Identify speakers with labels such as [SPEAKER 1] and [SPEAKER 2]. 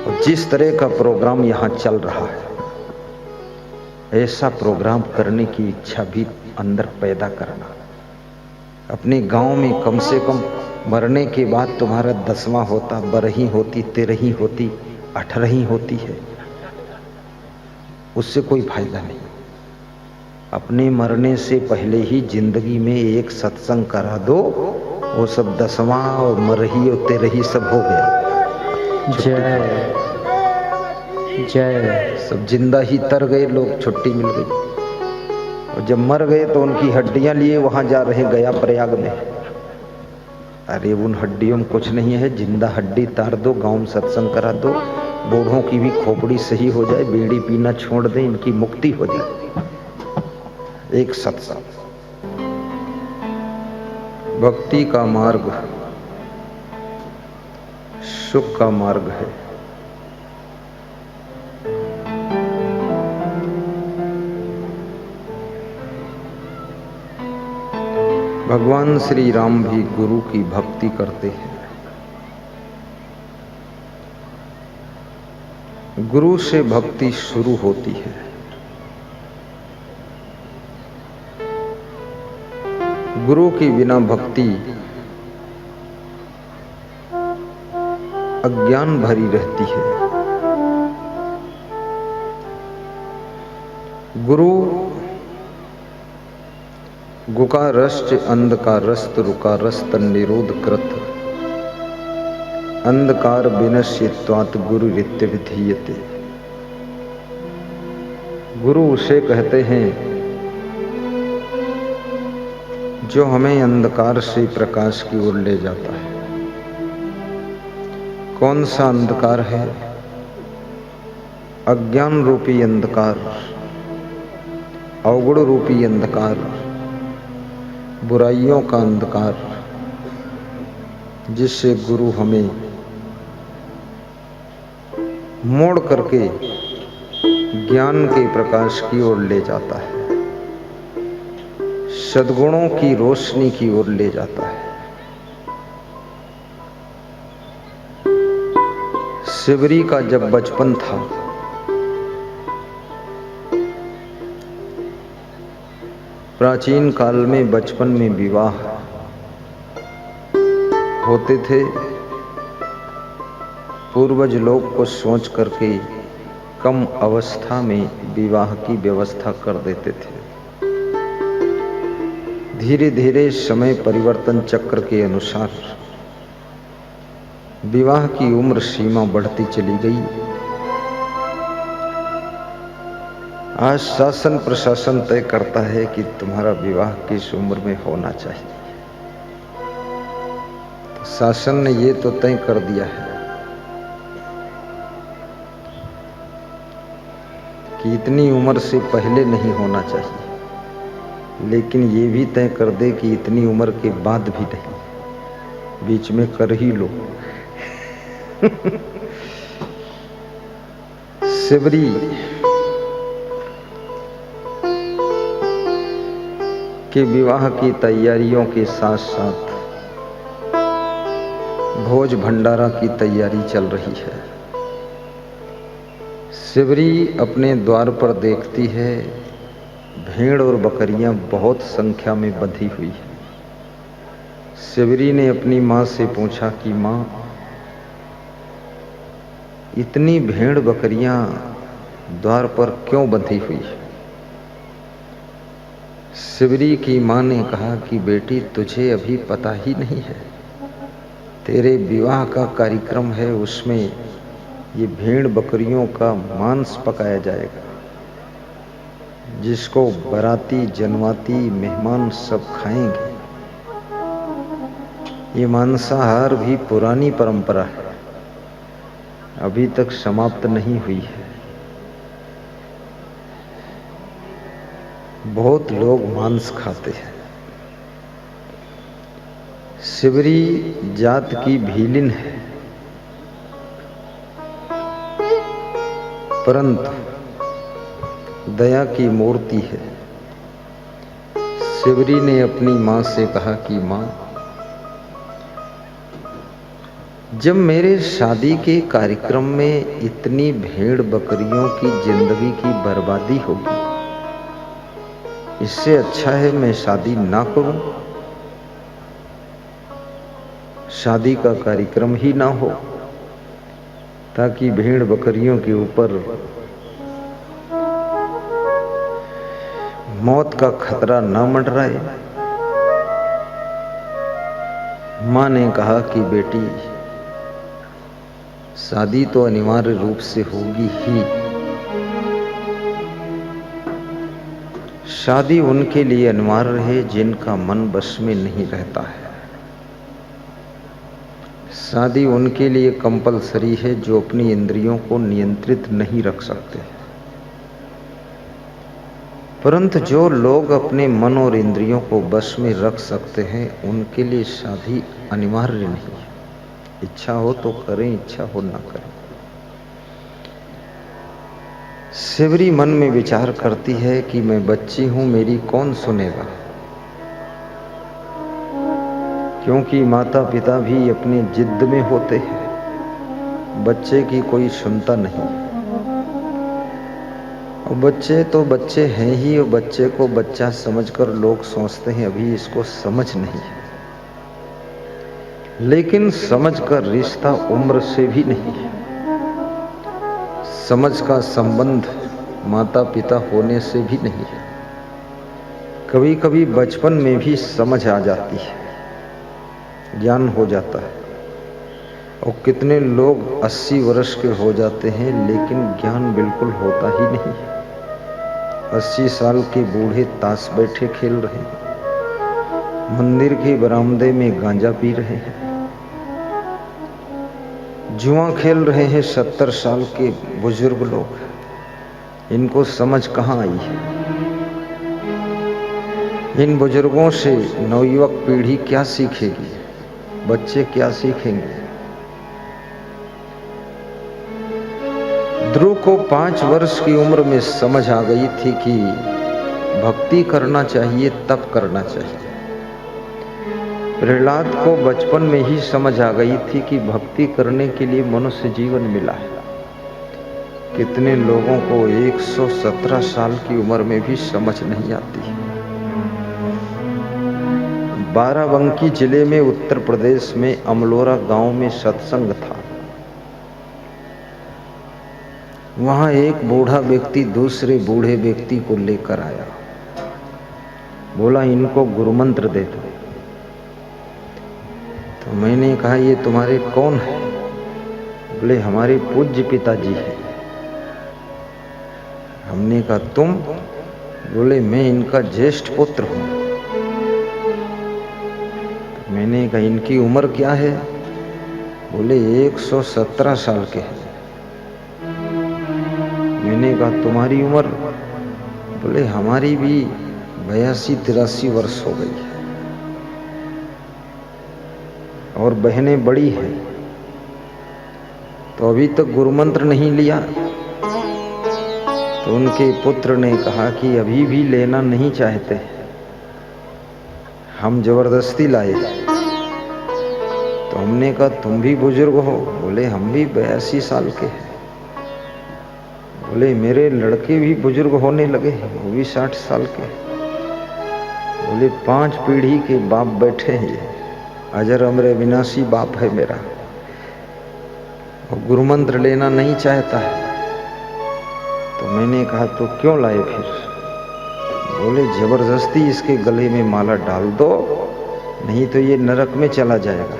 [SPEAKER 1] और जिस तरह का प्रोग्राम यहाँ चल रहा है, ऐसा प्रोग्राम करने की इच्छा भी अंदर पैदा करना। अपने गांव में कम से कम मरने के बाद तुम्हारा 10वां होता, 12वीं होती, 13वीं होती, 18वीं होती है, उससे कोई फायदा नहीं। अपने मरने से पहले ही जिंदगी में एक सत्संग करा दो, वो सब 10वां और 12वीं और 13वीं सब हो गया।
[SPEAKER 2] जय जय।
[SPEAKER 1] सब जिंदा ही तर गए लोग, छुट्टी मिल गई। और जब मर गए तो उनकी हड्डियां लिए वहां जा रहे गया प्रयाग में। अरे उन हड्डियों में कुछ नहीं है, जिंदा हड्डी तार दो, गांव में सत्संग करा दो, बूढ़ों की भी खोपड़ी सही हो जाए, बीड़ी पीना छोड़ दें, इनकी मुक्ति हो जाए। एक सत्संग भक्ति का मार्ग सुख का मार्ग है। भगवान श्री राम भी गुरु की भक्ति करते हैं। गुरु से भक्ति शुरू होती है। गुरु के बिना भक्ति अज्ञान भरी रहती है। गुरु गुकारश्च अंधकारस्त रुकारस्त निरोध कृत अंधकार विनश्यत्वात् गुरु रित्य विधीयते। गुरु उसे कहते हैं जो हमें अंधकार से प्रकाश की ओर ले जाता है। कौन सा अंधकार है? अज्ञान रूपी अंधकार, अवगुण रूपी अंधकार, बुराइयों का अंधकार, जिससे गुरु हमें मोड़ करके ज्ञान के प्रकाश की ओर ले जाता है, सद्गुणों की रोशनी की ओर ले जाता है। शिवरी का जब बचपन था, प्राचीन काल में बचपन में विवाह होते थे। पूर्वज लोग को सोच करके कम अवस्था में विवाह की व्यवस्था कर देते थे। धीरे धीरे समय परिवर्तन चक्र के अनुसार विवाह की उम्र सीमा बढ़ती चली गई। आज शासन प्रशासन तय करता है कि तुम्हारा विवाह किस उम्र में होना चाहिए। तो शासन ने ये तो तय कर दिया है कि इतनी उम्र से पहले नहीं होना चाहिए, लेकिन ये भी तय कर दे कि इतनी उम्र के बाद भी नहीं, बीच में कर ही लो। शिवरी के विवाह की तैयारियों के साथ साथ भोज भंडारा की तैयारी चल रही है। शिवरी अपने द्वार पर देखती है भेड़ और बकरियां बहुत संख्या में बंधी हुई है। शिवरी ने अपनी माँ से पूछा कि माँ, इतनी भेड़ बकरियां द्वार पर क्यों बंधी हुई है? शिवरी की माँ ने कहा कि बेटी, तुझे अभी पता ही नहीं है, तेरे विवाह का कार्यक्रम है, उसमें ये भेड़ बकरियों का मांस पकाया जाएगा, जिसको बाराती जनवाती मेहमान सब खाएंगे। ये मांसाहार भी पुरानी परंपरा है, अभी तक समाप्त नहीं हुई है। बहुत लोग मांस खाते हैं। शिवरी जात की भीलिन है, परंतु दया की मूर्ति है। शिवरी ने अपनी माँ से कहा कि माँ, जब मेरे शादी के कार्यक्रम में इतनी भेड़ बकरियों की जिंदगी की बर्बादी होगी, इससे अच्छा है मैं शादी ना करूं, शादी का कार्यक्रम ही ना हो, ताकि भेड़ बकरियों के ऊपर मौत का खतरा ना मंडराए। मां ने कहा कि बेटी, शादी तो अनिवार्य रूप से होगी ही। शादी उनके लिए अनिवार्य है जिनका मन बस में नहीं रहता है। शादी उनके लिए कंपलसरी है जो अपनी इंद्रियों को नियंत्रित नहीं रख सकते। परंतु जो लोग अपने मन और इंद्रियों को बस में रख सकते हैं, उनके लिए शादी अनिवार्य नहीं है। इच्छा हो तो करें, इच्छा हो ना करें। शिवरी मन में विचार करती है कि मैं बच्ची हूं, मेरी कौन सुनेगा, क्योंकि माता पिता भी अपनी जिद में होते हैं, बच्चे की कोई सुनता नहीं। और बच्चे तो बच्चे हैं ही, और बच्चे को बच्चा समझकर लोग सोचते हैं अभी इसको समझ नहीं है, लेकिन समझ का रिश्ता उम्र से भी नहीं है। समझ का संबंध माता पिता होने से भी नहीं है। कभी कभी बचपन में भी समझ आ जाती है, ज्ञान हो जाता है। और कितने लोग 80 वर्ष के हो जाते हैं लेकिन ज्ञान बिल्कुल होता ही नहीं है। 80 साल के बूढ़े ताश बैठे खेल रहे हैं, मंदिर के बरामदे में गांजा पी रहे हैं, जुआ खेल रहे हैं 70 साल के बुजुर्ग लोग। इनको समझ कहाँ आई है? इन बुजुर्गों से नवयुवक पीढ़ी क्या सीखेगी, बच्चे क्या सीखेंगे? ध्रुव को 5 वर्ष की उम्र में समझ आ गई थी कि भक्ति करना चाहिए, तप करना चाहिए। प्रहलाद को बचपन में ही समझ आ गई थी कि भक्ति करने के लिए मनुष्य जीवन मिला है। कितने लोगों को 117 साल की उम्र में भी समझ नहीं आती। बाराबंकी जिले में उत्तर प्रदेश में अमलोरा गांव में सत्संग था। वहां एक बूढ़ा व्यक्ति दूसरे बूढ़े व्यक्ति को लेकर आया, बोला इनको गुरु मंत्र दे दो। तो मैंने कहा ये तुम्हारे कौन है? बोले हमारे पूज्य पिताजी हैं। हमने कहा तुम? बोले मैं इनका ज्येष्ठ पुत्र हूं। तो मैंने कहा इनकी उम्र क्या है? बोले 117 साल के हैं। मैंने कहा तुम्हारी उम्र? बोले हमारी भी 82-83 वर्ष हो गई है, और बहनें बड़ी हैं, तो अभी तक गुरु मंत्र नहीं लिया। तो उनके पुत्र ने कहा कि अभी भी लेना नहीं चाहते, हम जबरदस्ती लाए। तो हमने कहा तुम भी बुजुर्ग हो? बोले हम भी 82 साल के हैं। बोले मेरे लड़के भी बुजुर्ग होने लगे हैं, वो भी 60 साल के। बोले 5 पीढ़ी के बाप बैठे हैं, अजर अमर विनाशी बाप है मेरा, और गुरु मंत्र लेना नहीं चाहता है। तो मैंने कहा तो क्यों लाए फिर? बोले जबरदस्ती इसके गले में माला डाल दो, नहीं तो ये नरक में चला जाएगा।